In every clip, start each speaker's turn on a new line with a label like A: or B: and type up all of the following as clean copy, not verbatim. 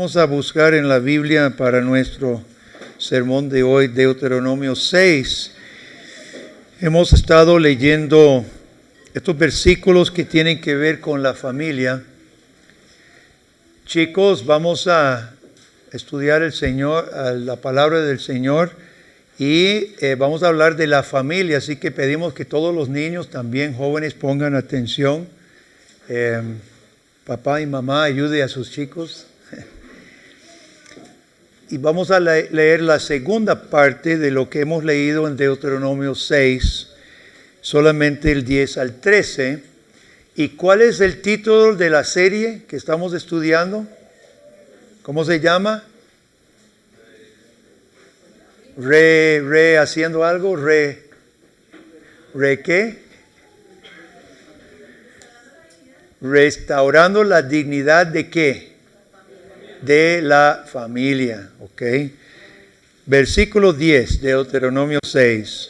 A: Vamos a buscar en la Biblia para nuestro sermón de hoy, Deuteronomio 6. Hemos estado leyendo estos versículos que tienen que ver con la familia. Chicos, vamos a estudiar la palabra del Señor y vamos a hablar de la familia, así que pedimos que todos los niños, también jóvenes, pongan atención. Papá y mamá, ayude a sus chicos. Y vamos a leer la segunda parte de lo que hemos leído en Deuteronomio 6, solamente el 10 al 13. ¿Y cuál es el título de la serie que estamos estudiando? ¿Cómo se llama? Haciendo algo, ¿qué? Restaurando la dignidad de ¿qué? De la familia, ¿ok? Versículo 10 de Deuteronomio 6.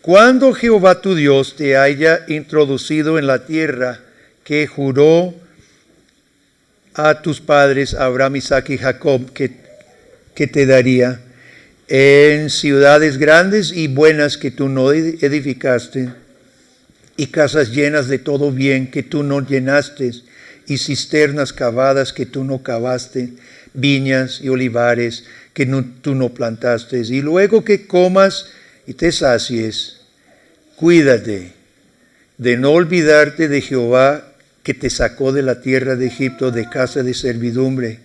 A: Cuando Jehová tu Dios te haya introducido en la tierra que juró a tus padres, Abraham, Isaac y Jacob, que te daría, en ciudades grandes y buenas que tú no edificaste, y casas llenas de todo bien que tú no llenaste, y cisternas cavadas que tú no cavaste, viñas y olivares que tú no plantaste, y luego que comas y te sacies, cuídate de no olvidarte de Jehová que te sacó de la tierra de Egipto, de casa de servidumbre.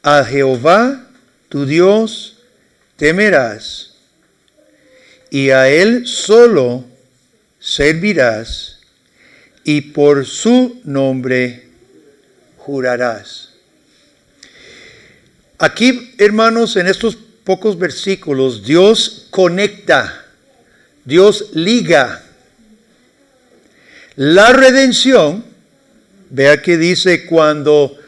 A: A Jehová tu Dios temerás, y a Él solo servirás, y por su nombre jurarás. Aquí, hermanos, en estos pocos versículos, Dios conecta, Dios liga la redención. Vea que dice cuando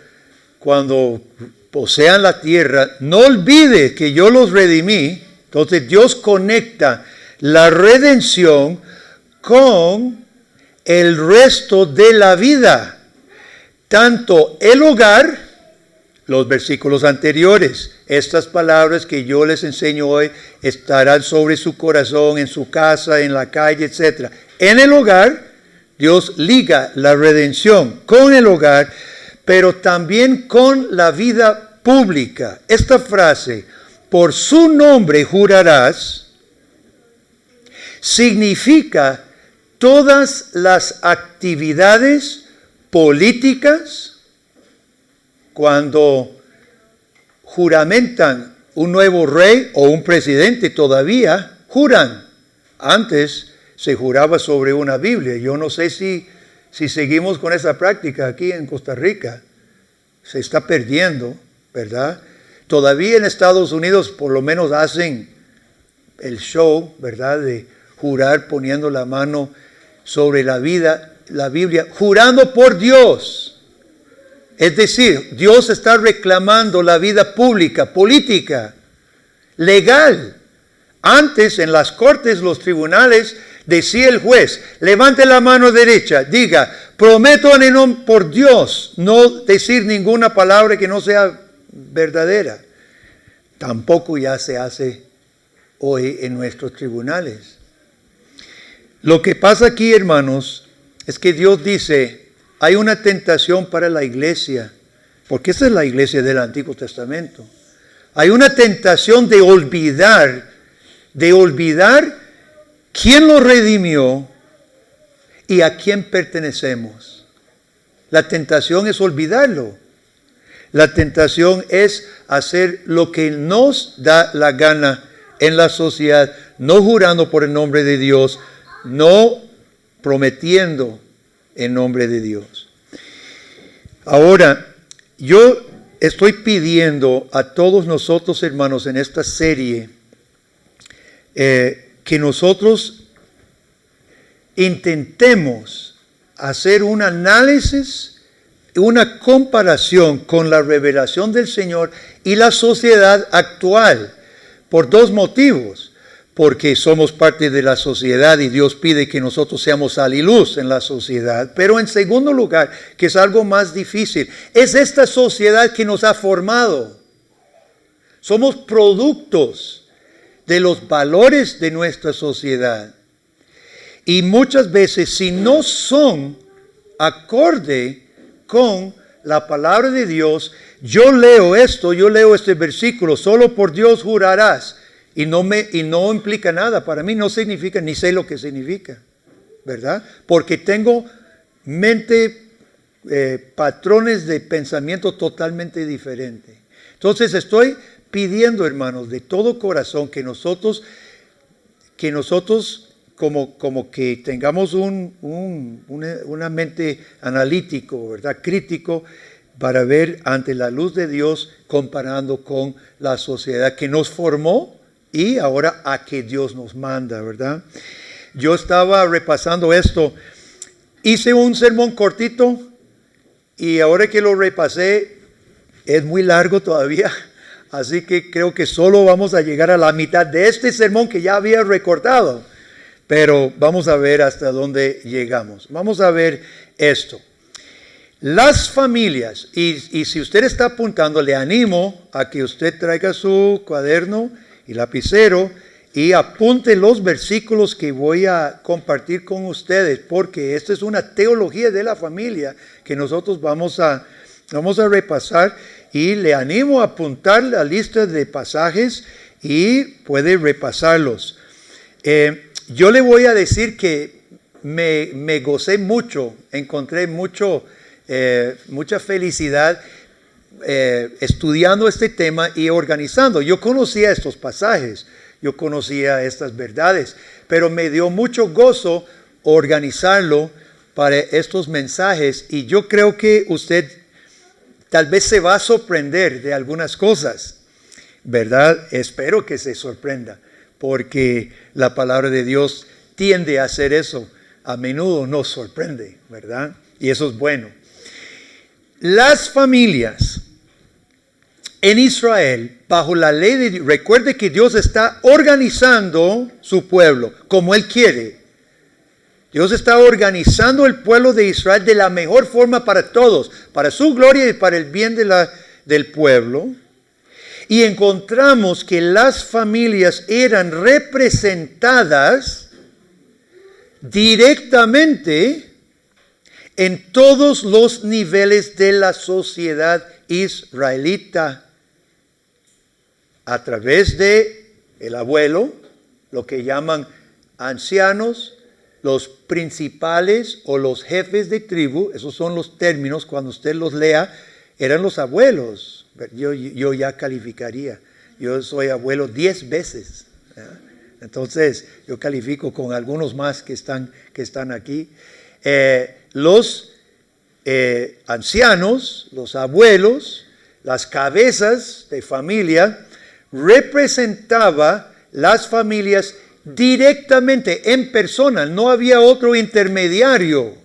A: posean la tierra, no olvide que yo los redimí. Entonces Dios conecta la redención con el resto de la vida, tanto el hogar, los versículos anteriores, estas palabras que yo les enseño hoy estarán sobre su corazón, en su casa, en la calle, etc. En el hogar, Dios liga la redención con el hogar, pero también con la vida pública. Esta frase, por su nombre jurarás, significa todas las actividades políticas. Cuando juramentan un nuevo rey o un presidente, todavía juran. Antes se juraba sobre una Biblia. Yo no sé si seguimos con esa práctica aquí en Costa Rica. Se está perdiendo, ¿verdad? Todavía en Estados Unidos por lo menos hacen el show, ¿verdad? De jurar poniendo la mano sobre la Biblia, jurando por Dios. Es decir, Dios está reclamando la vida pública, política, legal. Antes, en las cortes, los tribunales, decía el juez, levante la mano derecha, diga, prometo por Dios no decir ninguna palabra que no sea verdadera. Tampoco ya se hace hoy en nuestros tribunales. Lo que pasa aquí, hermanos, es que Dios dice, hay una tentación para la iglesia, porque esa es la iglesia del Antiguo Testamento. Hay una tentación de olvidar quién lo redimió y a quién pertenecemos. La tentación es olvidarlo. La tentación es hacer lo que nos da la gana en la sociedad, no jurando por el nombre de Dios, no prometiendo en nombre de Dios. Ahora, yo estoy pidiendo a todos nosotros, hermanos, en esta serie, que nosotros intentemos hacer un análisis, una comparación con la revelación del Señor y la sociedad actual, por dos motivos. porque somos parte de la sociedad y Dios pide que nosotros seamos sal y luz en la sociedad. Pero en segundo lugar, que es algo más difícil, es esta sociedad que nos ha formado. Somos productos de los valores de nuestra sociedad. Y muchas veces, si no son acorde con la palabra de Dios, yo leo este versículo, solo por Dios jurarás. Y no implica nada, para mí no significa, ni sé lo que significa, ¿verdad? Porque tengo patrones de pensamiento totalmente diferentes. Entonces estoy pidiendo, hermanos, de todo corazón que nosotros como que tengamos una mente analítico, ¿verdad? Crítico, para ver ante la luz de Dios, comparando con la sociedad que nos formó y ahora a que Dios nos manda, ¿verdad? Yo estaba repasando esto, hice un sermón cortito y ahora que lo repasé, es muy largo todavía, así que creo que solo vamos a llegar a la mitad de este sermón que ya había recortado, pero vamos a ver hasta dónde llegamos. Vamos a ver esto. Las familias, y si usted está apuntando, le animo a que usted traiga su cuaderno y lapicero y apunte los versículos que voy a compartir con ustedes, porque esta es una teología de la familia que nosotros vamos a repasar, y le animo a apuntar la lista de pasajes y puede repasarlos. Yo le voy a decir que me gocé mucho, encontré mucha felicidad estudiando este tema y organizando. Yo conocía estos pasajes, yo conocía estas verdades, pero me dio mucho gozo organizarlo para estos mensajes, y yo creo que usted tal vez se va a sorprender de algunas cosas, ¿verdad? Espero que se sorprenda, porque la palabra de Dios tiende a hacer eso. A menudo nos sorprende, ¿verdad? Y eso es bueno. Las familias en Israel, bajo la ley de Dios, recuerde que Dios está organizando su pueblo como Él quiere. Dios está organizando el pueblo de Israel de la mejor forma para todos, para su gloria y para el bien del pueblo. Y encontramos que las familias eran representadas directamente en todos los niveles de la sociedad israelita, a través de el abuelo, lo que llaman ancianos, los principales o los jefes de tribu. Esos son los términos, cuando usted los lea, eran los abuelos. Yo ya calificaría, yo soy abuelo 10 veces, ¿verdad? Entonces yo califico con algunos más que están aquí. Los ancianos, los abuelos, las cabezas de familia, representaba las familias directamente, en persona. No había otro intermediario.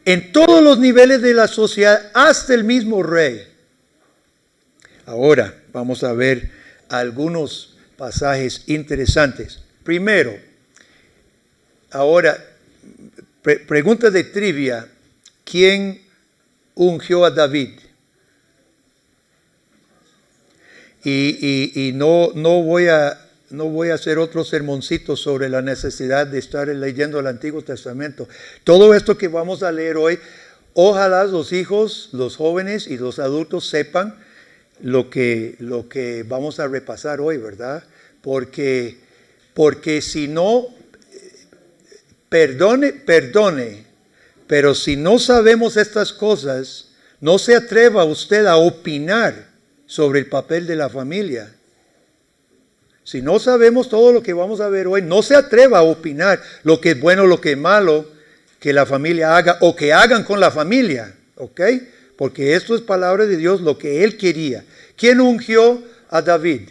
A: En todos los niveles de la sociedad, hasta el mismo rey. Ahora vamos a ver algunos pasajes interesantes. Primero, ahora, pregunta de trivia: ¿quién ungió a David? Y no voy a hacer otro sermoncito sobre la necesidad de estar leyendo el Antiguo Testamento. Todo esto que vamos a leer hoy, ojalá los hijos, los jóvenes y los adultos sepan lo que vamos a repasar hoy, ¿verdad? Porque si no, perdone, pero si no sabemos estas cosas, no se atreva usted a opinar sobre el papel de la familia. Si no sabemos todo lo que vamos a ver hoy, no se atreva a opinar lo que es bueno, lo que es malo, que la familia haga o que hagan con la familia, ¿ok? Porque esto es palabra de Dios, lo que Él quería. ¿Quién ungió a David?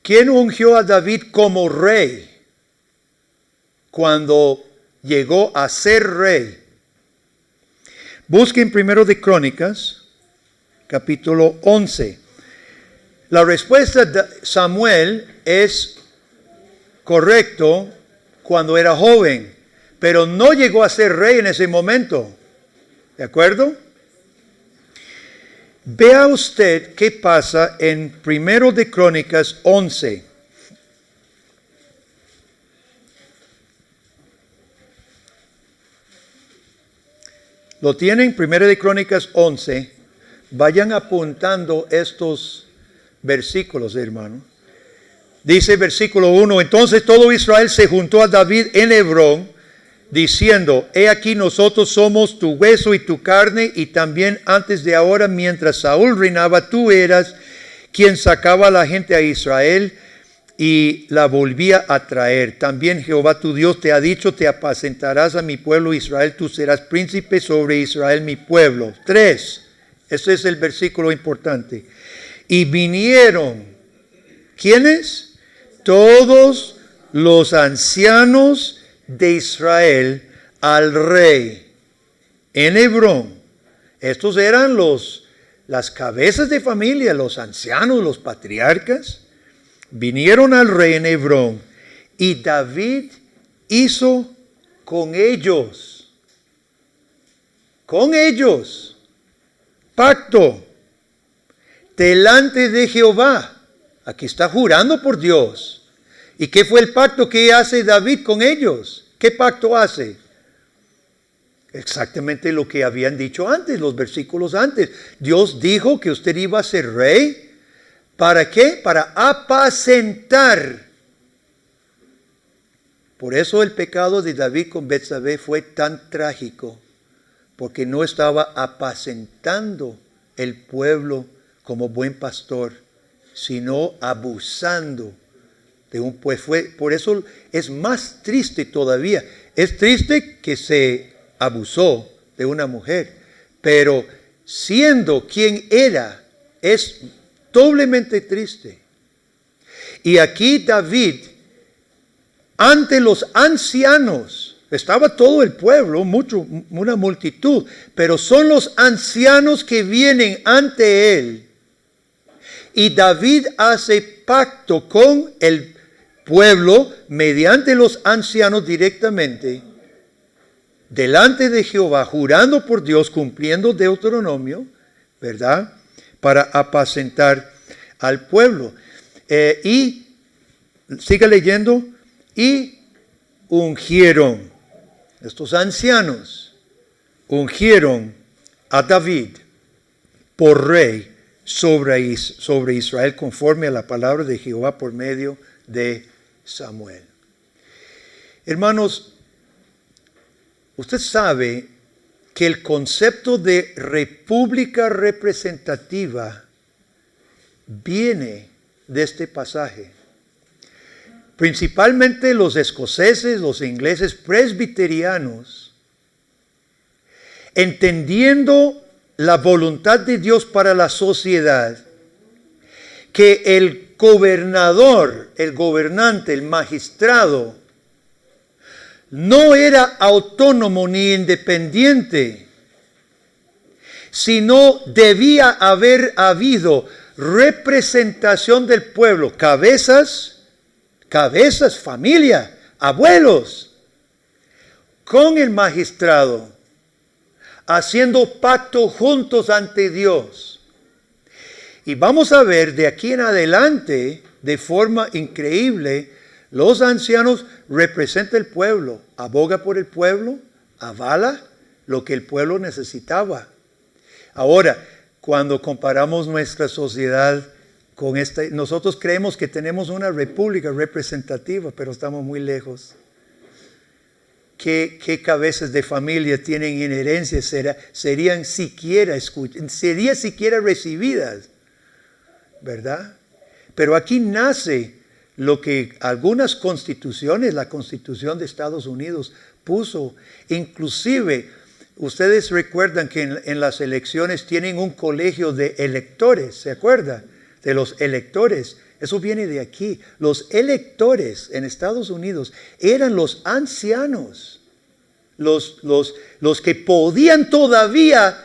A: ¿Quién ungió a David como rey cuando llegó a ser rey? Busquen primero de Crónicas, capítulo 11. La respuesta de Samuel es correcto cuando era joven, pero no llegó a ser rey en ese momento. ¿De acuerdo? Vea usted qué pasa en 1 de Crónicas 11. ¿Lo tienen? 1 de Crónicas 11. Vayan apuntando estos versículos, hermano. Dice versículo 1, entonces todo Israel se juntó a David en Hebrón, diciendo, he aquí nosotros somos tu hueso y tu carne, y también antes de ahora, mientras Saúl reinaba, tú eras quien sacaba a la gente a Israel y la volvía a traer. También Jehová tu Dios te ha dicho, te apacentarás a mi pueblo Israel, tú serás príncipe sobre Israel mi pueblo. 3, ese es el versículo importante. Y vinieron, ¿quiénes? Todos los ancianos de Israel al rey en Hebrón. Estos eran las cabezas de familia, los ancianos, los patriarcas. Vinieron al rey en Hebrón y David hizo con ellos pacto delante de Jehová. Aquí está jurando por Dios. ¿Y qué fue el pacto que hace David con ellos? ¿Qué pacto hace? Exactamente lo que habían dicho antes, los versículos antes. Dios dijo que usted iba a ser rey. ¿Para qué? Para apacentar. Por eso el pecado de David con Betsabé fue tan trágico, porque no estaba apacentando el pueblo como buen pastor, sino abusando de un pueblo. Por eso es más triste todavía. Es triste que se abusó de una mujer, pero siendo quien era, es doblemente triste. Y aquí David, ante los ancianos, estaba todo el pueblo, una multitud, pero son los ancianos que vienen ante él. Y David hace pacto con el pueblo mediante los ancianos directamente, delante de Jehová, jurando por Dios, cumpliendo Deuteronomio, ¿verdad? Para apacentar al pueblo. Y siga leyendo. Y ungieron, estos ancianos, ungieron a David por rey sobre Israel, conforme a la palabra de Jehová por medio de Samuel. Hermanos, usted sabe que el concepto de república representativa viene de este pasaje. Principalmente los escoceses, los ingleses presbiterianos, entendiendo la voluntad de Dios para la sociedad, que el gobernador, el gobernante, el magistrado, no era autónomo ni independiente, sino debía haber habido representación del pueblo, cabezas, familia, abuelos, con el magistrado, haciendo pacto juntos ante Dios. Y vamos a ver de aquí en adelante, de forma increíble, los ancianos representan el pueblo, aboga por el pueblo, avala lo que el pueblo necesitaba. Ahora, cuando comparamos nuestra sociedad con esta, nosotros creemos que tenemos una república representativa, pero estamos muy lejos. ¿Qué cabezas de familia tienen en herencia? Serían siquiera recibidas, ¿verdad? Pero aquí nace lo que algunas constituciones, la Constitución de Estados Unidos puso, inclusive, ustedes recuerdan que en las elecciones tienen un colegio de electores, ¿se acuerda? De los electores. Eso viene de aquí. Los electores en Estados Unidos eran los ancianos, los que podían todavía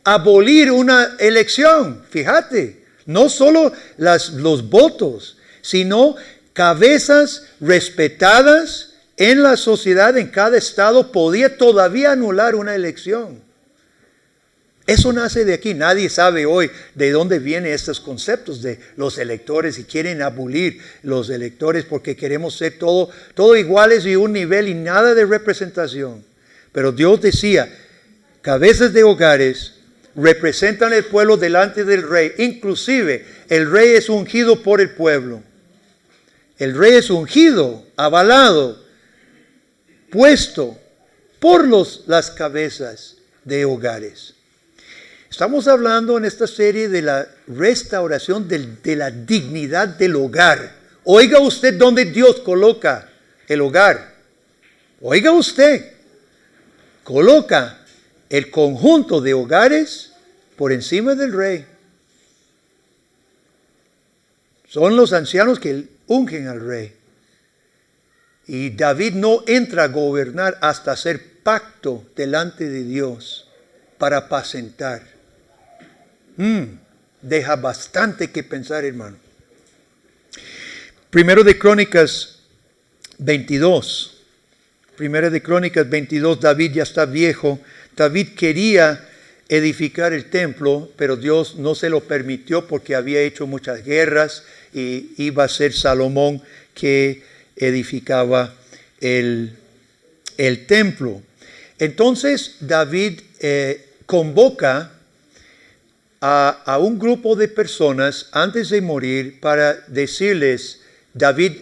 A: abolir una elección. Fíjate, No solo los votos, sino cabezas respetadas en la sociedad, en cada estado, podía todavía anular una elección. Eso nace de aquí. Nadie sabe hoy de dónde vienen estos conceptos de los electores y quieren abolir los electores porque queremos ser todo iguales y un nivel y nada de representación. Pero Dios decía, cabezas de hogares representan el pueblo delante del rey. Inclusive el rey es ungido por el pueblo. El rey es ungido, avalado, puesto por las cabezas de hogares. Estamos hablando en esta serie de la restauración de la dignidad del hogar. Oiga usted dónde Dios coloca el hogar. Oiga usted, coloca el conjunto de hogares por encima del rey. Son los ancianos que ungen al rey. Y David no entra a gobernar hasta hacer pacto delante de Dios para apacentar. Deja bastante que pensar, hermano. Primero de Crónicas 22. Primero de Crónicas 22, David ya está viejo. David quería edificar el templo, pero Dios no se lo permitió porque había hecho muchas guerras y iba a ser Salomón que edificaba el templo. Entonces David convoca a un grupo de personas antes de morir para decirles,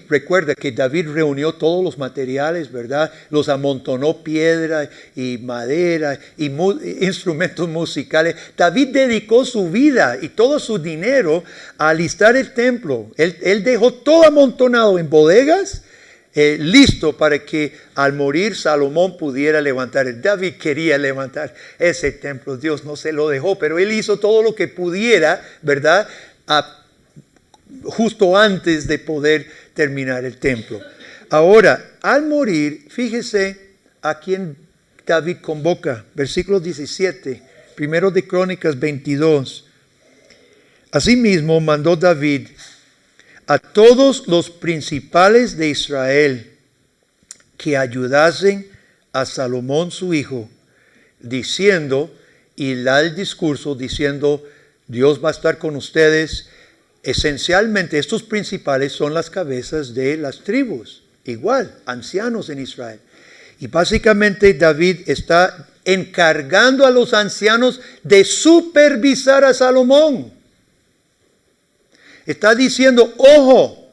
A: recuerda que David reunió todos los materiales, ¿verdad? Los amontonó piedra y madera y instrumentos musicales. David dedicó su vida y todo su dinero a alistar el templo. Él dejó todo amontonado en bodegas, listo para que al morir Salomón pudiera levantar. David quería levantar ese templo, Dios no se lo dejó, pero él hizo todo lo que pudiera, ¿verdad? Justo antes de poder terminar el templo. Ahora, al morir, fíjese a quién David convoca. Versículo 17, primero de Crónicas 22. Asimismo mandó David a todos los principales de Israel que ayudasen a Salomón su hijo, diciendo, y da el discurso diciendo, Dios va a estar con ustedes. Esencialmente estos principales son las cabezas de las tribus, igual, ancianos en Israel. Y básicamente David está encargando a los ancianos de supervisar a Salomón. Está diciendo, ojo,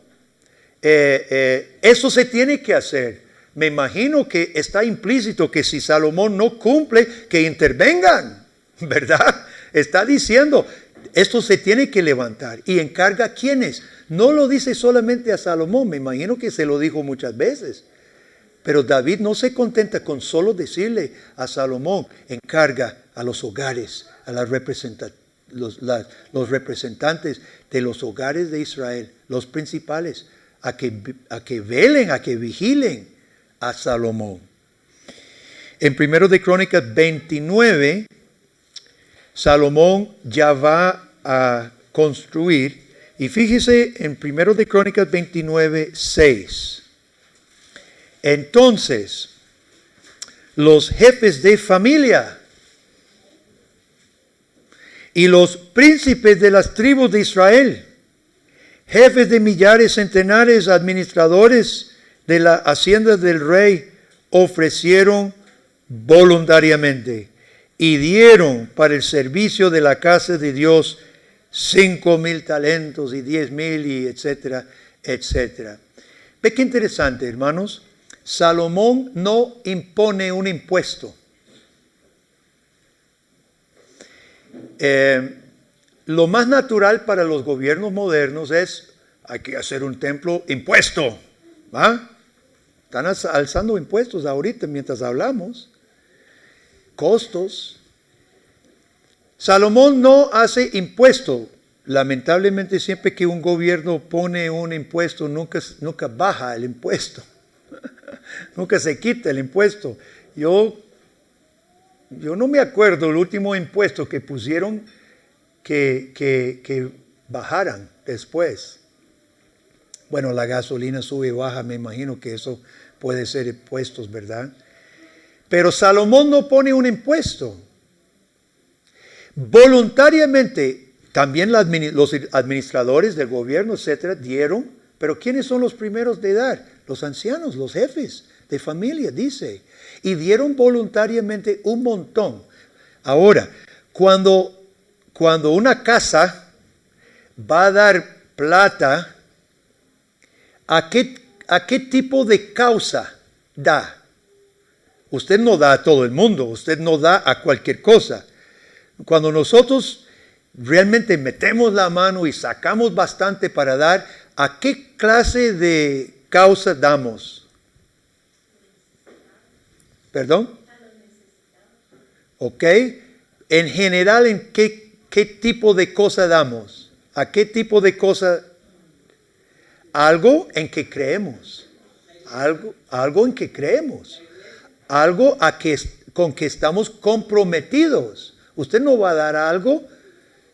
A: eso se tiene que hacer. Me imagino que está implícito que si Salomón no cumple, que intervengan, ¿verdad? Está diciendo, esto se tiene que levantar. ¿Y encarga a quiénes? No lo dice solamente a Salomón, me imagino que se lo dijo muchas veces. Pero David no se contenta con solo decirle a Salomón, encarga a los hogares, a los representantes de los hogares de Israel, los principales, a que velen, a que vigilen a Salomón. En 1 de Crónicas 29, Salomón ya va a construir, y fíjese en 1 de Crónicas 29, 6. Entonces, los jefes de familia y los príncipes de las tribus de Israel, jefes de millares, centenares, administradores de la hacienda del rey, ofrecieron voluntariamente y dieron para el servicio de la casa de Dios 5,000 talentos y 10,000 y etcétera, etcétera. Ve qué interesante, hermanos. Salomón no impone un impuesto. Lo más natural para los gobiernos modernos es, hay que hacer un templo, impuesto. ¿Va? Están alzando impuestos ahorita mientras hablamos. Costos. Salomón no hace impuesto. Lamentablemente siempre que un gobierno pone un impuesto, nunca baja el impuesto. Nunca se quita el impuesto. Yo no me acuerdo el último impuesto que pusieron que bajaran después. Bueno, la gasolina sube y baja, me imagino que eso puede ser impuestos, ¿verdad? Pero Salomón no pone un impuesto. Voluntariamente, también los administradores del gobierno, etcétera, dieron. Pero ¿quiénes son los primeros de dar? Los ancianos, los jefes de familia, dice. Y dieron voluntariamente un montón. Ahora, cuando una casa va a dar plata, ¿a qué tipo de causa da? Usted no da a todo el mundo, usted no da a cualquier cosa. Cuando nosotros realmente metemos la mano y sacamos bastante para dar, ¿a qué clase de causa damos? ¿Perdón? ¿Ok? En general, ¿en qué tipo de cosa damos? ¿A qué tipo de cosa? Algo en que creemos. Algo en que creemos. Algo con que estamos comprometidos. Usted no va a dar algo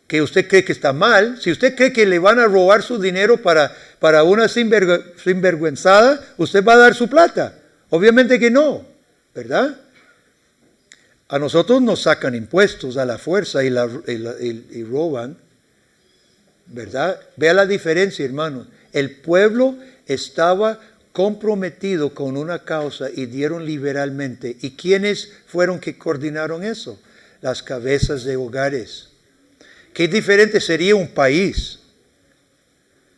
A: que usted cree que está mal. Si usted cree que le van a robar su dinero para una sinvergüenzada, usted va a dar su plata. Obviamente que no, ¿verdad? A nosotros nos sacan impuestos a la fuerza y roban, ¿verdad? Vea la diferencia, hermanos. El pueblo estaba comprometido con una causa y dieron liberalmente. ¿Y quiénes fueron que coordinaron eso? Las cabezas de hogares. Qué diferente sería un país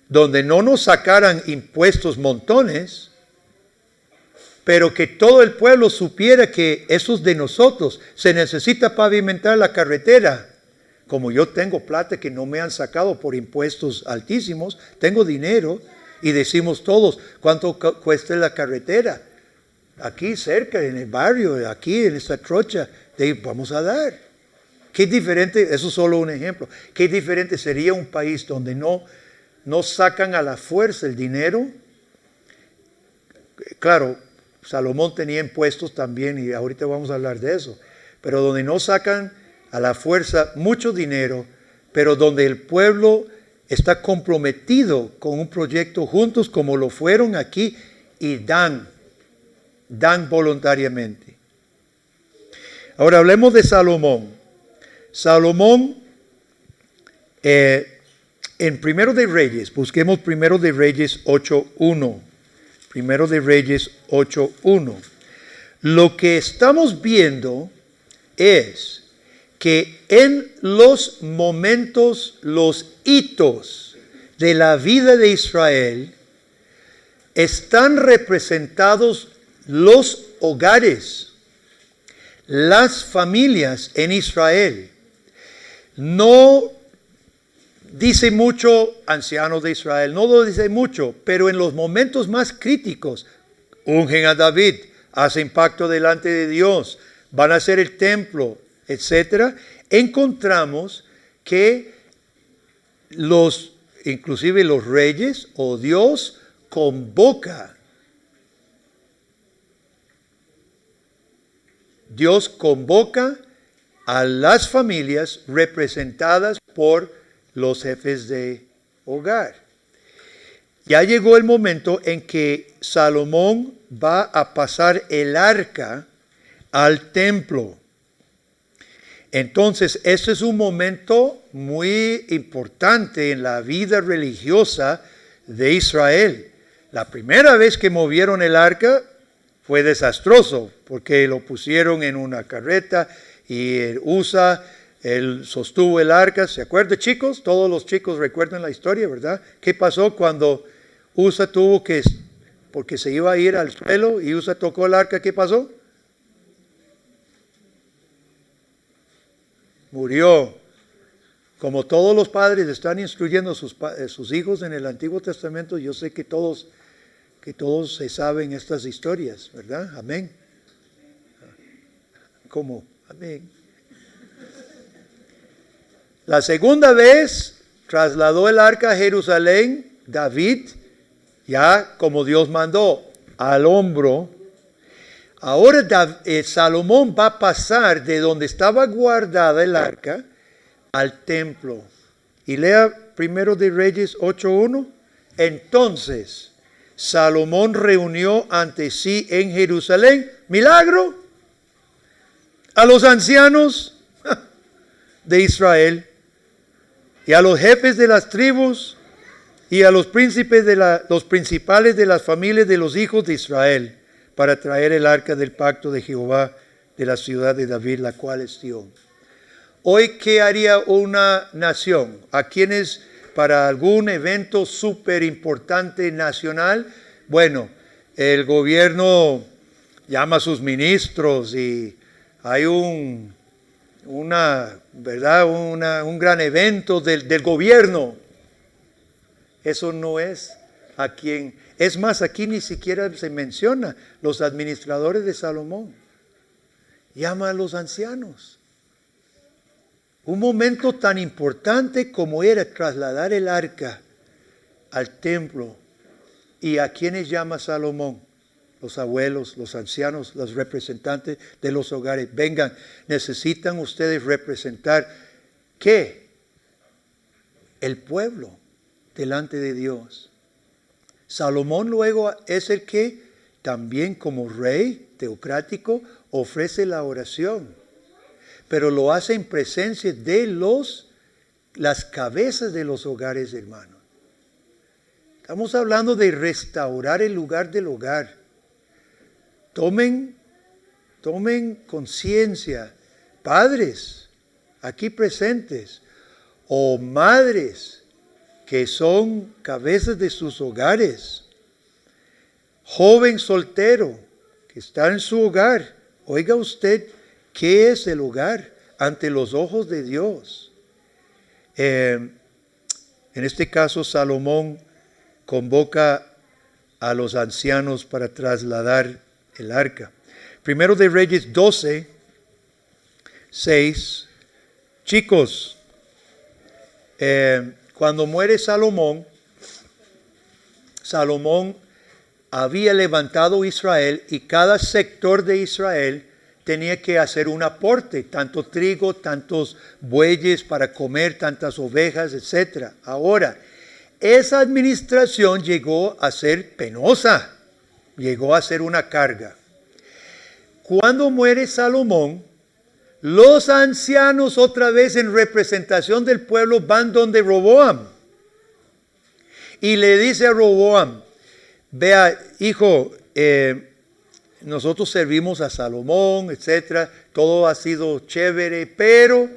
A: donde no nos sacaran impuestos montones, pero que todo el pueblo supiera que eso es de nosotros. Se necesita pavimentar la carretera. Como yo tengo plata que no me han sacado por impuestos altísimos, tengo dinero y decimos todos, ¿cuánto cuesta la carretera? Aquí cerca, en el barrio, aquí en esta trocha, vamos a dar. Qué diferente, eso es solo un ejemplo, qué diferente sería un país donde no sacan a la fuerza el dinero. Claro, Salomón tenía impuestos también y ahorita vamos a hablar de eso, pero donde no sacan a la fuerza mucho dinero, pero donde el pueblo está comprometido con un proyecto juntos como lo fueron aquí y dan voluntariamente. Ahora hablemos de Salomón. Salomón, en Primero de Reyes, busquemos Primero de Reyes 8.1. Primero de Reyes 8.1. Lo que estamos viendo es que en los momentos, los hitos de la vida de Israel, están representados los hogares, las familias en Israel. No dice mucho ancianos de Israel, no lo dice mucho, pero en los momentos más críticos, ungen a David, hacen pacto delante de Dios, van a hacer el templo, etcétera, encontramos que inclusive los reyes o Dios convoca a las familias representadas por los jefes de hogar. Ya llegó el momento en que Salomón va a pasar el arca al templo. Entonces, este es un momento muy importante en la vida religiosa de Israel. La primera vez que movieron el arca fue desastroso, porque lo pusieron en una carreta y él sostuvo el arca. ¿Se acuerdan, chicos? Todos los chicos recuerdan la historia, ¿verdad? ¿Qué pasó cuando Usa porque se iba a ir al suelo y Usa tocó el arca? ¿Qué pasó? Murió. Como todos los padres están instruyendo a sus hijos en el Antiguo Testamento, yo sé que todos se saben estas historias, ¿verdad? Amén. ¿Cómo? Amén. La segunda vez trasladó el arca a Jerusalén, David, ya como Dios mandó, al hombro. Ahora Salomón va a pasar de donde estaba guardada el arca al templo. Y lea Primero de Reyes 8:1. Entonces Salomón reunió ante sí en Jerusalén, milagro, a los ancianos de Israel y a los jefes de las tribus y a los príncipes los principales de las familias de los hijos de Israel para traer el arca del pacto de Jehová de la ciudad de David, la cual es Sión. Hoy, ¿qué haría una nación? ¿A quienes para algún evento súper importante nacional? Bueno, el gobierno llama a sus ministros y hay un gran evento del gobierno. Eso no es a quien. Es más, aquí ni siquiera se menciona los administradores de Salomón. Llama a los ancianos. Un momento tan importante como era trasladar el arca al templo. ¿Y a quienes llama Salomón? Los abuelos, los ancianos, los representantes de los hogares. Vengan, necesitan ustedes representar ¿qué? El pueblo delante de Dios. Salomón luego es el que también como rey teocrático ofrece la oración. Pero lo hace en presencia de las cabezas de los hogares, hermanos. Estamos hablando de restaurar el lugar del hogar. Tomen conciencia, padres aquí presentes, o madres que son cabezas de sus hogares, joven soltero que está en su hogar. Oiga usted, ¿qué es el hogar ante los ojos de Dios? En este caso, Salomón convoca a los ancianos para trasladar el arca. Primero de Reyes 12:6. Chicos, cuando muere Salomón había levantado Israel y cada sector de Israel tenía que hacer un aporte, tanto trigo, tantos bueyes para comer, tantas ovejas, etc. Ahora, esa administración llegó a ser penosa, llegó a ser una carga. Cuando muere Salomón, los ancianos otra vez en representación del pueblo van donde Roboam. Y le dice a Roboam, vea, hijo, nosotros servimos a Salomón, etcétera, todo ha sido chévere, pero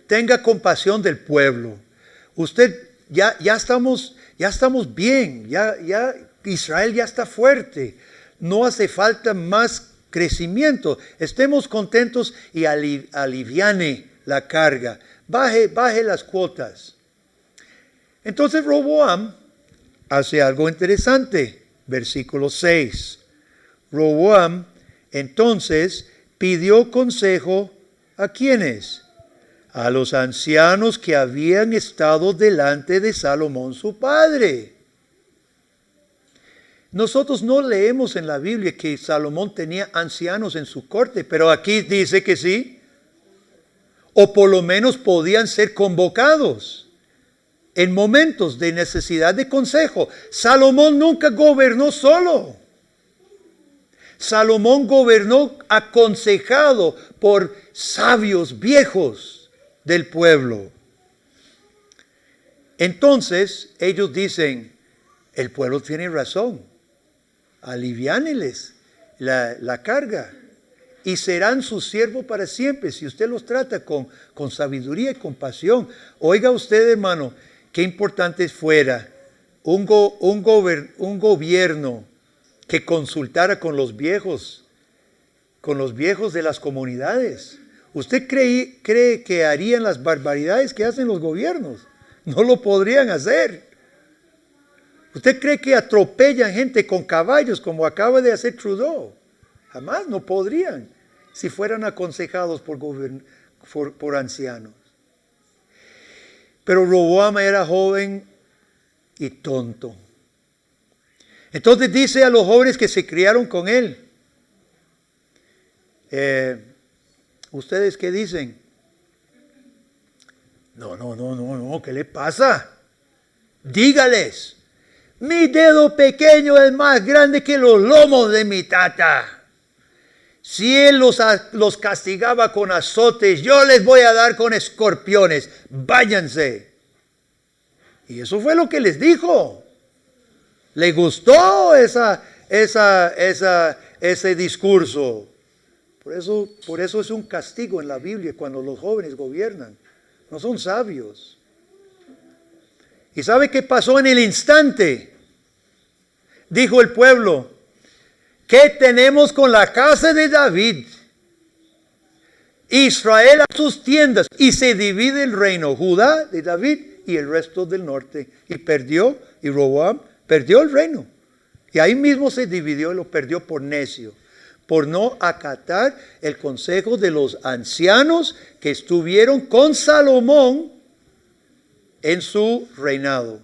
A: tenga compasión del pueblo. Usted ya estamos bien, ya Israel ya está fuerte, no hace falta más crecimiento, estemos contentos y aliviane la carga, baje las cuotas. Entonces Roboam hace algo interesante, versículo 6. Roboam entonces pidió consejo ¿a quiénes? A los ancianos que habían estado delante de Salomón su padre. Nosotros no leemos en la Biblia que Salomón tenía ancianos en su corte, pero aquí dice que sí, o por lo menos podían ser convocados en momentos de necesidad de consejo. Salomón nunca gobernó solo. Salomón gobernó aconsejado por sabios viejos del pueblo. Entonces ellos dicen, el pueblo tiene razón, aliviáneles la carga y serán su siervo para siempre si usted los trata con sabiduría y compasión. Oiga usted, hermano, qué importante fuera un gobierno que consultara con los viejos de las comunidades. ¿Usted cree que harían las barbaridades que hacen los gobiernos? No lo podrían hacer. ¿Usted cree que atropellan gente con caballos como acaba de hacer Trudeau? Jamás, no podrían si fueran aconsejados por ancianos. Pero Roboam era joven y tonto. Entonces dice a los jóvenes que se criaron con él, ¿ustedes qué dicen? No, ¿qué le pasa? Dígales, mi dedo pequeño es más grande que los lomos de mi tata. Si él los castigaba con azotes, yo les voy a dar con escorpiones. Váyanse. Y eso fue lo que les dijo. Le gustó ese discurso. Por eso es un castigo en la Biblia cuando los jóvenes gobiernan. No son sabios. ¿Y sabe qué pasó en el instante? Dijo el pueblo, ¿qué tenemos con la casa de David? Israel a sus tiendas. Y se divide el reino, Judá de David y el resto del norte. Y Roboam perdió el reino. Y ahí mismo se dividió y lo perdió por necio, por no acatar el consejo de los ancianos que estuvieron con Salomón en su reinado.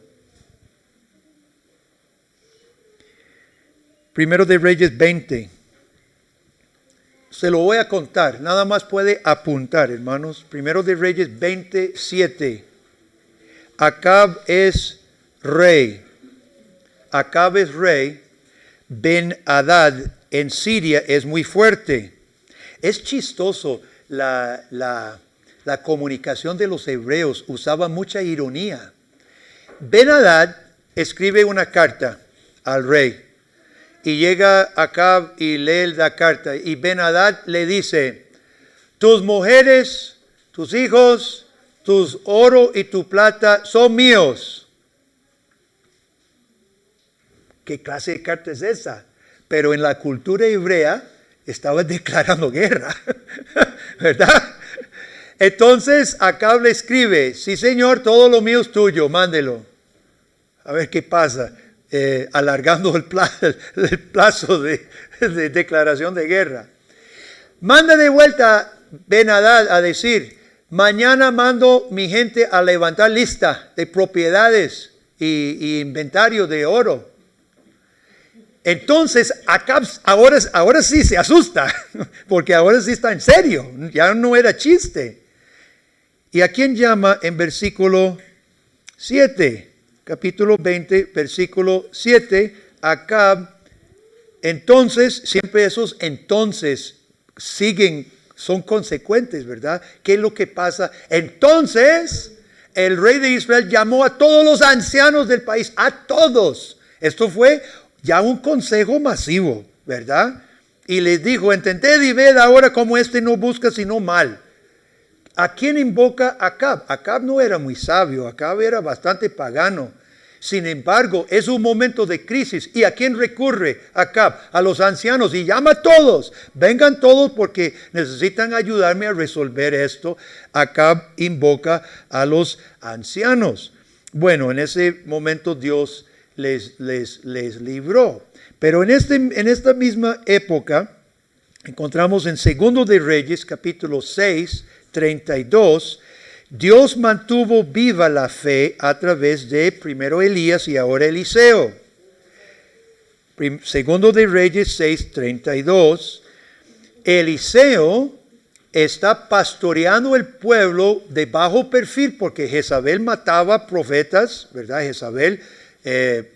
A: Primero de Reyes 20. Se lo voy a contar, nada más puede apuntar, hermanos. Primero de Reyes 27. Acab es rey. Ben-Hadad en Siria es muy fuerte. Es chistoso la comunicación de los hebreos, usaba mucha ironía. Ben-Hadad escribe una carta al rey y llega Acab y lee la carta y Ben-Hadad le dice, tus mujeres, tus hijos, tus oro y tu plata son míos. ¿Qué clase de carta es esa? Pero en la cultura hebrea estaba declarando guerra, ¿verdad? Entonces Acab le escribe, sí señor, todo lo mío es tuyo, mándelo. A ver qué pasa, alargando el plazo de declaración de guerra. Manda de vuelta Ben-Hadad a decir, mañana mando mi gente a levantar lista de propiedades y inventario de oro. Entonces Acab ahora sí se asusta, porque ahora sí está en serio, ya no era chiste. ¿Y a quién llama en versículo 7? Capítulo 20, versículo 7. Acab, entonces, siempre esos entonces son consecuentes, ¿verdad? ¿Qué es lo que pasa? Entonces, el rey de Israel llamó a todos los ancianos del país, a todos. Esto fue ya un consejo masivo, ¿verdad? Y les dijo, entended y ved ahora cómo no busca sino mal. ¿A quién invoca Acab? Acab no era muy sabio, Acab era bastante pagano. Sin embargo, es un momento de crisis. ¿Y a quién recurre Acab? A los ancianos y llama a todos. Vengan todos porque necesitan ayudarme a resolver esto. Acab invoca a los ancianos. Bueno, en ese momento Dios les libró. Pero en esta misma época, encontramos en Segundo de Reyes, capítulo 6, 32, Dios mantuvo viva la fe a través de primero Elías y ahora Eliseo. Segundo de Reyes 6, 32, Eliseo está pastoreando el pueblo de bajo perfil porque Jezabel mataba profetas, ¿verdad? Jezabel,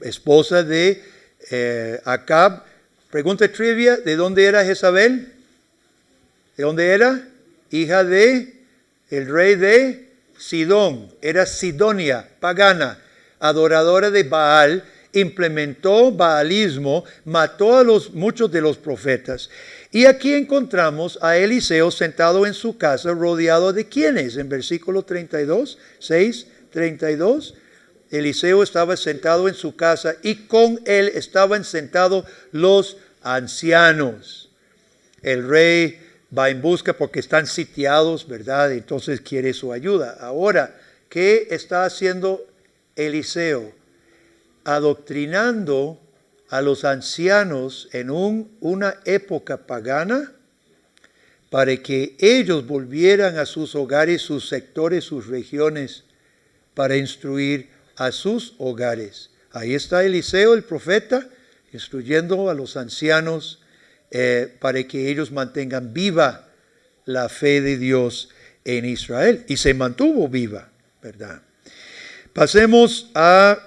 A: esposa de Acab. Pregunta trivia, ¿de dónde era Jezabel? ¿De dónde era? Hija de el rey de Sidón. Era sidonia, pagana, adoradora de Baal, implementó baalismo, mató a muchos de los profetas. Y aquí encontramos a Eliseo sentado en su casa, rodeado de ¿quiénes? En versículo 32, 6, 32. Eliseo estaba sentado en su casa y con él estaban sentados los ancianos. El rey va en busca porque están sitiados, ¿verdad? Entonces quiere su ayuda. Ahora, ¿qué está haciendo Eliseo? Adoctrinando a los ancianos en una época pagana para que ellos volvieran a sus hogares, sus sectores, sus regiones, para instruir a sus hogares. Ahí está Eliseo, el profeta, instruyendo a los ancianos para que ellos mantengan viva la fe de Dios en Israel. Y se mantuvo viva. ¿verdad? Pasemos a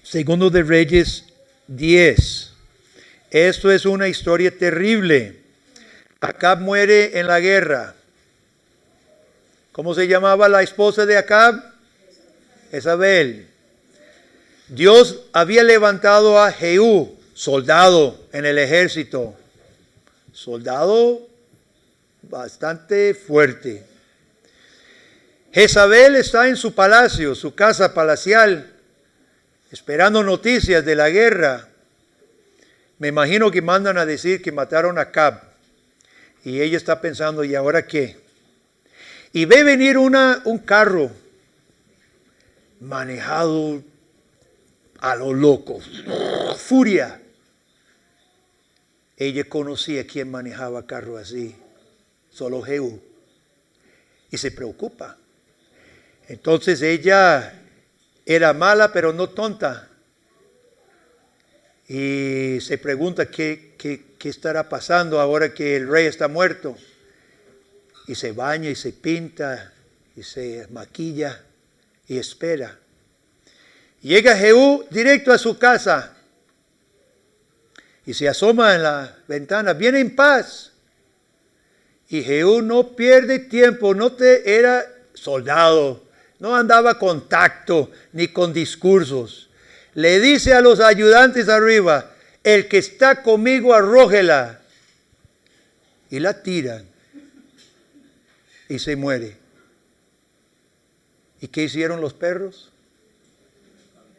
A: Segundo de Reyes 10. Esto es una historia terrible. Acab muere en la guerra. ¿Cómo se llamaba la esposa de Acab? Jezabel. Dios había levantado a Jehú, soldado en el ejército. Soldado bastante fuerte. Jezabel está en su palacio, su casa palacial, esperando noticias de la guerra. Me imagino que mandan a decir que mataron a Acab. Y ella está pensando, ¿y ahora qué? Y ve venir un carro manejado a lo loco. Furia. Ella conocía quién manejaba carro así. Solo Jehú. Y se preocupa. Entonces ella era mala pero no tonta. Y se pregunta qué estará pasando ahora que el rey está muerto. Y se baña y se pinta y se maquilla y espera. Llega Jehú directo a su casa y se asoma en la ventana. Viene en paz. Y Jehú no pierde tiempo, era soldado, no andaba con tacto ni con discursos. Le dice a los ayudantes arriba, el que está conmigo arrójela. Y la tiran. Y se muere. ¿Y qué hicieron los perros?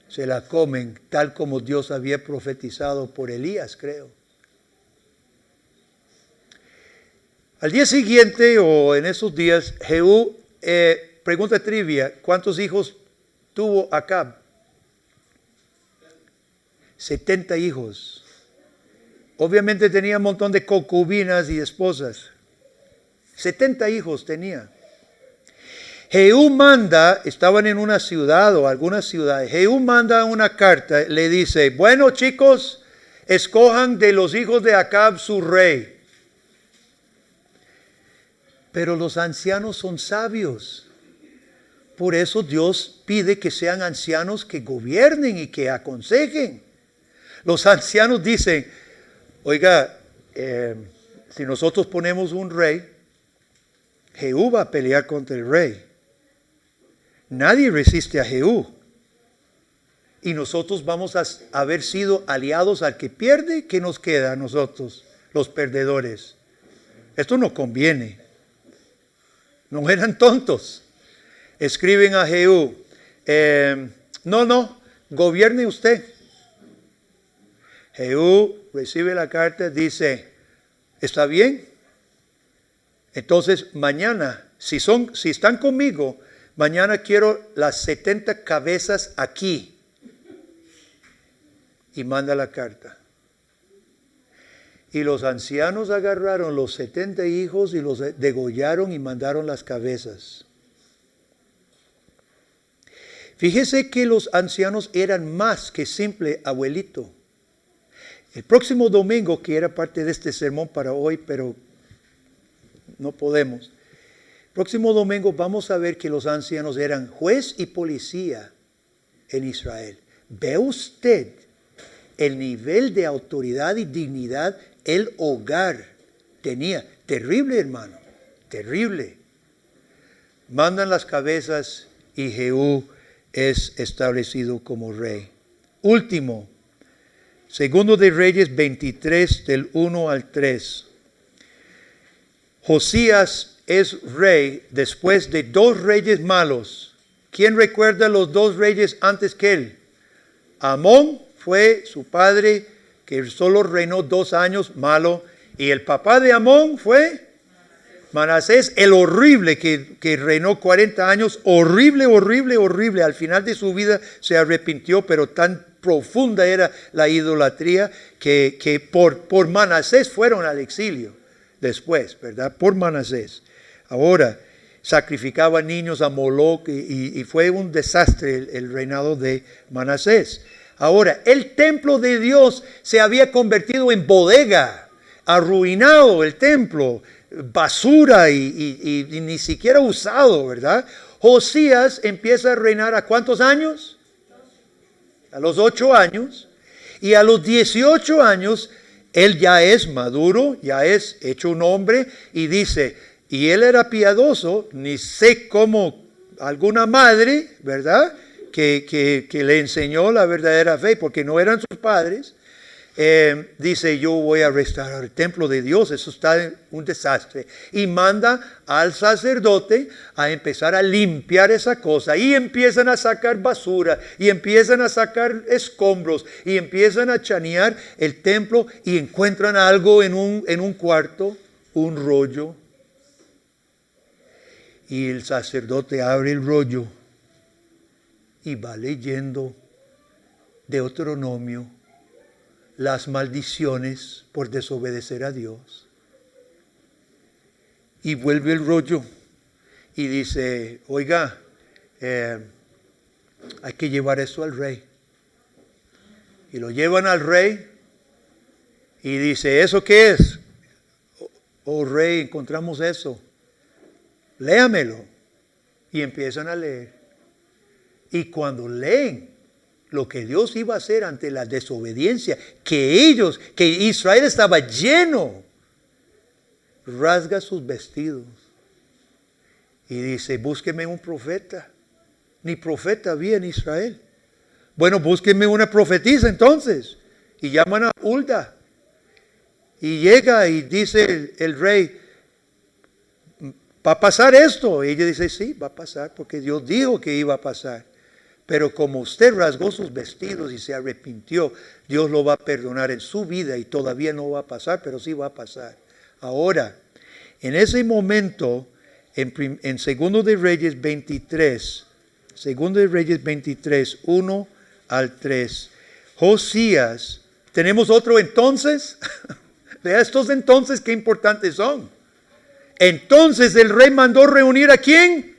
A: Se la comen tal como Dios había profetizado por Elías, creo. Al día siguiente o en esos días, Jehú, pregunta trivia, ¿cuántos hijos tuvo Acab? 70 hijos. Obviamente tenía un montón de concubinas y esposas. 70 hijos tenía. Jehú manda, estaban en una ciudad o algunas ciudades, Jehú manda una carta, le dice, bueno chicos, escojan de los hijos de Acab su rey. Pero los ancianos son sabios. Por eso Dios pide que sean ancianos que gobiernen y que aconsejen. Los ancianos dicen, oiga, si nosotros ponemos un rey, Jehú va a pelear contra el rey. Nadie resiste a Jehú. Y nosotros vamos a haber sido aliados al que pierde. ¿Qué nos queda a nosotros, los perdedores? Esto no conviene. No eran tontos. Escriben a Jehú, no, gobierne usted. Jehú recibe la carta, dice, ¿está bien? Entonces mañana, si están conmigo, mañana quiero las 70 cabezas aquí. Y manda la carta. Y los ancianos agarraron los 70 hijos y los degollaron y mandaron las cabezas. Fíjese que los ancianos eran más que simple abuelito. El próximo domingo, que era parte de este sermón para hoy, pero no podemos. Próximo domingo vamos a ver que los ancianos eran juez y policía en Israel. ¿Ve usted el nivel de autoridad y dignidad el hogar tenía? Terrible, hermano, terrible. Mandan las cabezas y Jehú es establecido como rey. Último, Segundo de Reyes 23 del 1 al 3. Josías es rey después de 2 reyes malos. ¿Quién recuerda los 2 reyes antes que él? Amón fue su padre, que solo reinó 2 años, malo. Y el papá de Amón fue Manasés, el horrible, que reinó 40 años. Horrible, horrible, horrible. Al final de su vida se arrepintió, pero tan profunda era la idolatría que por Manasés fueron al exilio después, ¿verdad? Por Manasés. Ahora, sacrificaba niños a Moloc y fue un desastre el reinado de Manasés. Ahora, el templo de Dios se había convertido en bodega, arruinado el templo, basura y ni siquiera usado, ¿verdad? Josías empieza a reinar ¿a cuántos años? A los 8 años. Y a los 18 años, él ya es maduro, ya es hecho un hombre y dice, y él era piadoso, ni sé cómo alguna madre, ¿verdad? Que le enseñó la verdadera fe, porque no eran sus padres. Dice, yo voy a restaurar el templo de Dios, eso está un desastre. Y manda al sacerdote a empezar a limpiar esa cosa. Y empiezan a sacar basura, y empiezan a sacar escombros, y empiezan a chanear el templo, y encuentran algo en un cuarto, un rollo. Y el sacerdote abre el rollo y va leyendo Deuteronomio, las maldiciones por desobedecer a Dios. Y vuelve el rollo y dice, oiga, hay que llevar eso al rey. Y lo llevan al rey y dice, ¿eso qué es? Oh rey, encontramos eso. Léamelo. Y empiezan a leer. Y cuando leen lo que Dios iba a hacer ante la desobediencia, que Israel estaba lleno, rasga sus vestidos y dice, búsqueme un profeta. Ni profeta había en Israel. Bueno, búsqueme una profetisa entonces. Y llaman a Hulda. Y llega y dice el rey, ¿va a pasar esto? Y ella dice, sí, va a pasar, porque Dios dijo que iba a pasar. Pero como usted rasgó sus vestidos y se arrepintió, Dios lo va a perdonar en su vida y todavía no va a pasar, pero sí va a pasar. Ahora, en ese momento, en 2 de Reyes 23, 2 de Reyes 23, 1 al 3, Josías, ¿tenemos otro entonces? Vea estos entonces qué importantes son. Entonces el rey mandó reunir ¿a quién?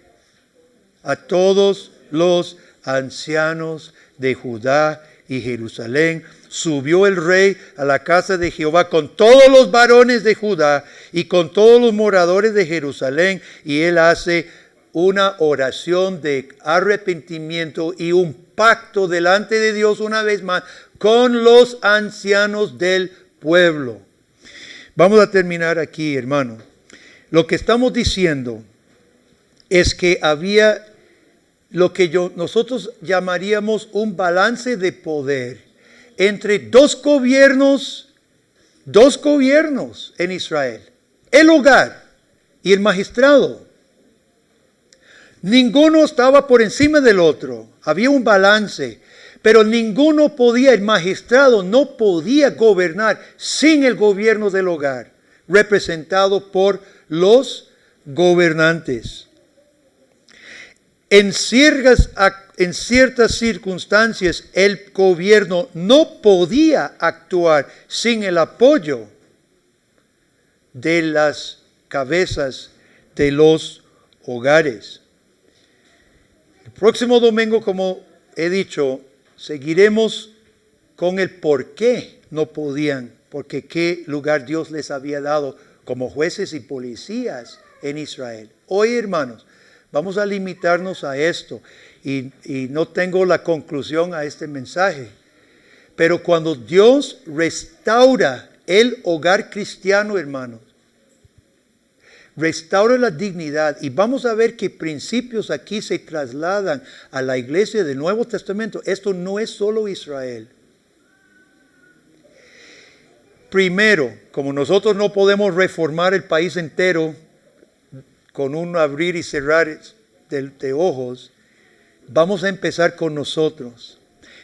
A: A todos los ancianos de Judá y Jerusalén. Subió el rey a la casa de Jehová con todos los varones de Judá y con todos los moradores de Jerusalén, y él hace una oración de arrepentimiento y un pacto delante de Dios una vez más con los ancianos del pueblo. Vamos a terminar aquí, hermano. Lo que estamos diciendo es que había lo que nosotros llamaríamos un balance de poder entre dos gobiernos en Israel. El hogar y el magistrado. Ninguno estaba por encima del otro. Había un balance. Pero ninguno podía, el magistrado no podía gobernar sin el gobierno del hogar, representado por los gobernantes. En ciertas circunstancias, el gobierno no podía actuar sin el apoyo de las cabezas de los hogares. El próximo domingo, como he dicho, seguiremos con el por qué no podían, porque qué lugar Dios les había dado como jueces y policías en Israel. Hoy, hermanos, vamos a limitarnos a esto y no tengo la conclusión a este mensaje. Pero cuando Dios restaura el hogar cristiano, hermanos, restaura la dignidad, y vamos a ver qué principios aquí se trasladan a la iglesia del Nuevo Testamento. Esto no es solo Israel. Primero, como nosotros no podemos reformar el país entero con un abrir y cerrar de ojos, vamos a empezar con nosotros.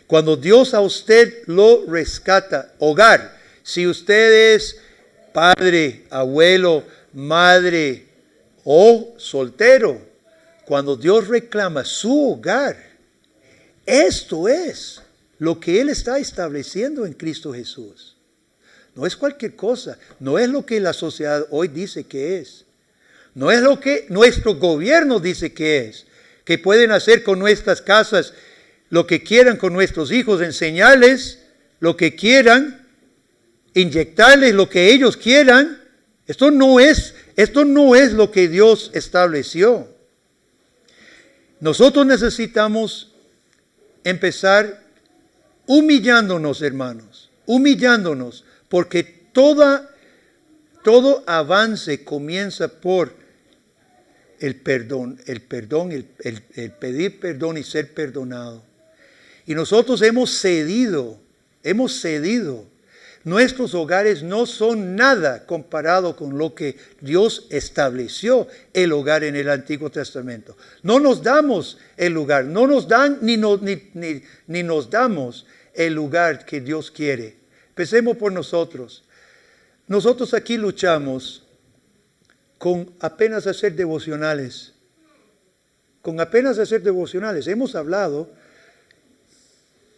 A: Cuando Dios a usted lo rescata, hogar, si usted es padre, abuelo, madre o soltero, cuando Dios reclama su hogar, esto es lo que Él está estableciendo en Cristo Jesús. No es cualquier cosa, no es lo que la sociedad hoy dice que es, no es lo que nuestro gobierno dice que es, que pueden hacer con nuestras casas lo que quieran con nuestros hijos, enseñarles lo que quieran, inyectarles lo que ellos quieran. Esto no es lo que Dios estableció. Nosotros necesitamos empezar humillándonos, hermanos, humillándonos, porque todo avance comienza por el perdón, el pedir perdón y ser perdonado. Y nosotros hemos cedido. Nuestros hogares no son nada comparado con lo que Dios estableció el hogar en el Antiguo Testamento. No nos damos el lugar, no nos dan ni nos damos el lugar que Dios quiere. Empecemos por nosotros. Nosotros aquí luchamos con apenas hacer devocionales. Hemos hablado.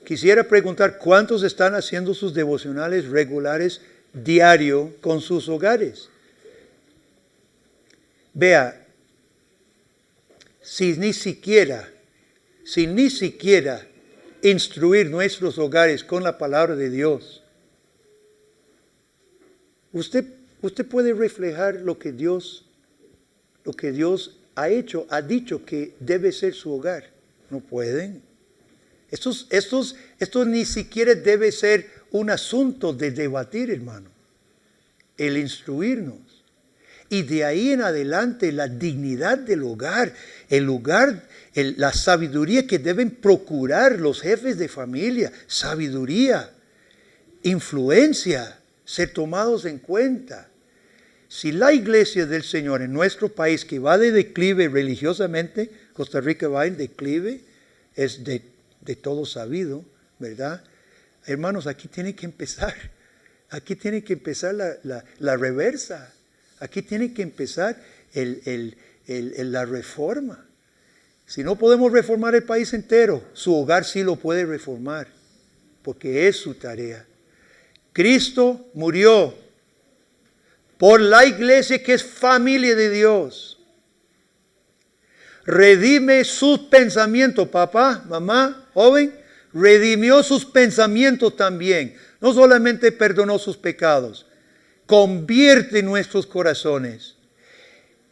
A: Quisiera preguntar cuántos están haciendo sus devocionales regulares diario con sus hogares. Vea, si ni siquiera instruir nuestros hogares con la palabra de Dios, usted puede reflejar lo que Dios ha dicho que debe ser su hogar. No pueden. Esto ni siquiera debe ser un asunto de debatir, hermano. El instruirnos. Y de ahí en adelante la dignidad del hogar, la sabiduría que deben procurar los jefes de familia, sabiduría, influencia, ser tomados en cuenta. Si la iglesia del Señor en nuestro país, que va de declive religiosamente, Costa Rica va en declive, es de todo sabido, ¿verdad? Hermanos, aquí tiene que empezar la reversa. Aquí tiene que empezar la reforma. Si no podemos reformar el país entero, su hogar sí lo puede reformar, porque es su tarea. Cristo murió por la iglesia que es familia de Dios. Redime sus pensamientos, papá, mamá, joven, redimió sus pensamientos también. No solamente perdonó sus pecados, convierte nuestros corazones,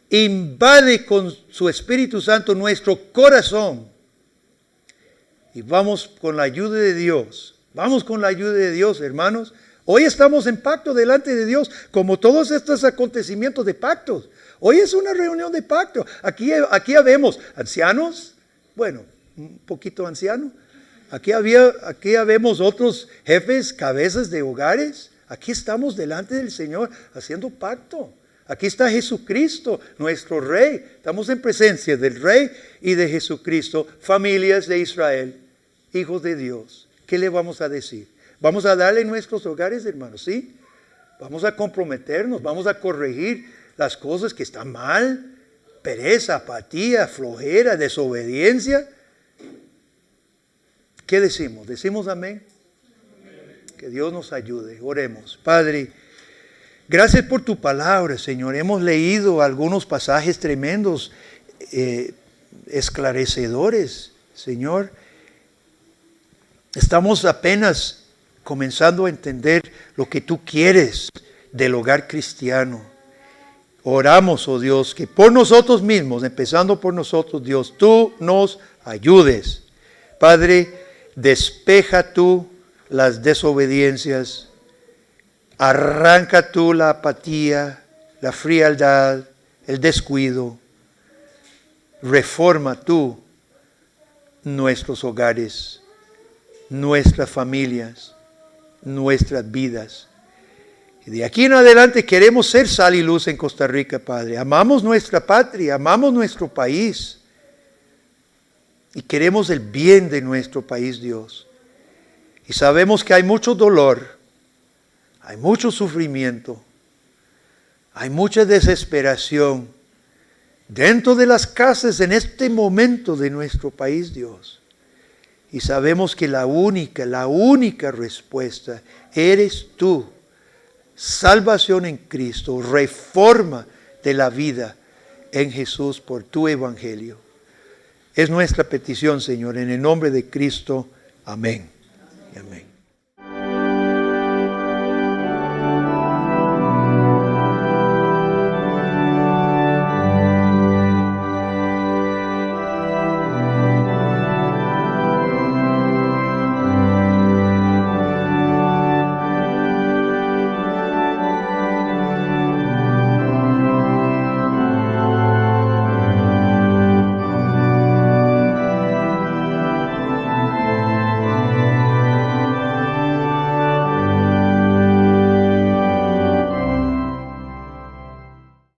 A: invade con su Espíritu Santo nuestro corazón. Y vamos con la ayuda de Dios. Vamos con la ayuda de Dios, hermanos. Hoy estamos en pacto delante de Dios, como todos estos acontecimientos de pactos. Hoy es una reunión de pacto. Aquí habemos ancianos, bueno, un poquito ancianos. Aquí habemos otros jefes, cabezas de hogares. Aquí estamos delante del Señor haciendo pacto. Aquí está Jesucristo, nuestro Rey. Estamos en presencia del Rey y de Jesucristo, familias de Israel, hijos de Dios. ¿Qué le vamos a decir? Vamos a darle nuestros hogares, hermanos, ¿sí? Vamos a comprometernos, vamos a corregir las cosas que están mal. Pereza, apatía, flojera, desobediencia. ¿Qué decimos? ¿Decimos amén? Que Dios nos ayude. Oremos. Padre, gracias por tu palabra, Señor. Hemos leído algunos pasajes tremendos, esclarecedores, Señor. Estamos apenas comenzando a entender lo que tú quieres del hogar cristiano. Oramos, oh Dios, que por nosotros mismos, empezando por nosotros, Dios, tú nos ayudes. Padre, despeja tú las desobediencias, arranca tú la apatía, la frialdad, el descuido. Reforma tú nuestros hogares, nuestras familias, nuestras vidas. Y de aquí en adelante queremos ser sal y luz en Costa Rica, Padre. Amamos nuestra patria, amamos nuestro país. Y queremos el bien de nuestro país, Dios. Y sabemos que hay mucho dolor, hay mucho sufrimiento, hay mucha desesperación dentro de las casas en este momento de nuestro país, Dios. Y sabemos que la única respuesta eres tú. Salvación en Cristo, reforma de la vida en Jesús por tu evangelio. Es nuestra petición, Señor, en el nombre de Cristo. Amén. Amén.